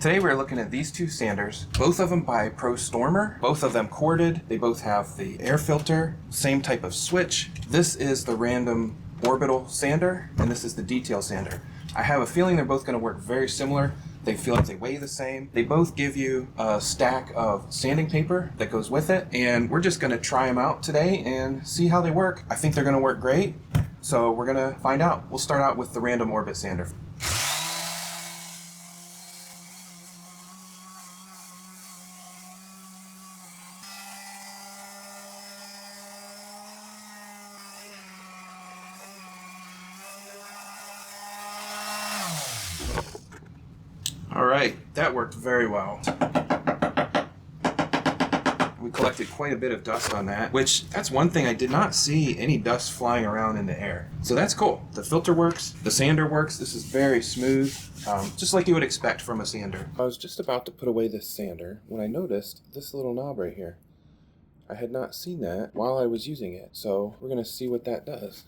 Today we're looking at these two sanders, both of them by Prostormer, both of them corded. They both have the air filter, same type of switch. This is the random Orbital sander, and this is the detail sander. I have a feeling they're both going to work very similar. They feel like they weigh the same. They both give you a stack of sanding paper that goes with it, and we're just going to try them out today and see how they work. I think they're going to work great, so we're going to find out. We'll start out with the random Orbit sander. All right, that worked very well. We collected quite a bit of dust on that, which that's one thing I did not see any dust flying around in the air. So that's cool. The filter works, the sander works. This is very smooth, just like you would expect from a sander. I was just about to put away this sander when I noticed this little knob right here. I had not seen that while I was using it, so we're gonna see what that does.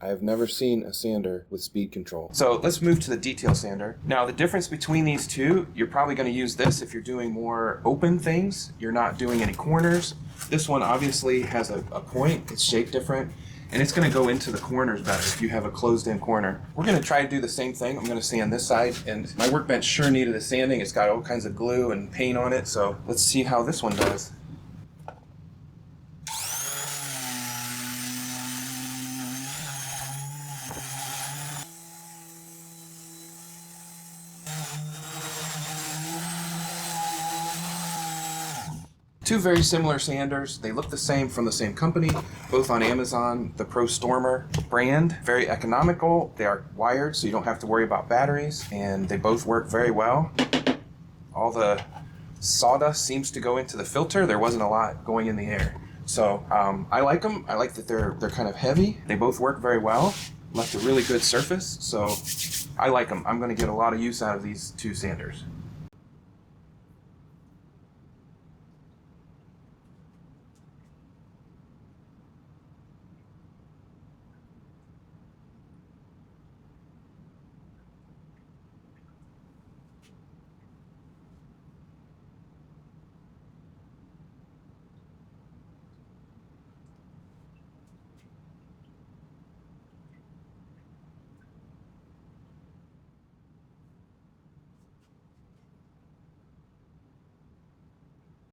I have never seen a sander with speed control. So let's move to the detail sander. Now the difference between these two, you're probably going to use this if you're doing more open things. You're not doing any corners. This one obviously has a point, it's shaped different, and it's going to go into the corners better if you have a closed-in corner. We're going to try to do the same thing. I'm going to sand this side, and my workbench sure needed a sanding. It's got all kinds of glue and paint on it, so let's see how this one does. Two very similar sanders. They look the same, from the same company, both on Amazon, the Prostormer brand. Very economical. They are wired, so you don't have to worry about batteries, and they both work very well. All the sawdust seems to go into the filter. There wasn't a lot going in the air. So I like them. I like that they're kind of heavy. They both work very well. Left a really good surface, so I like them. I'm going to get a lot of use out of these two sanders.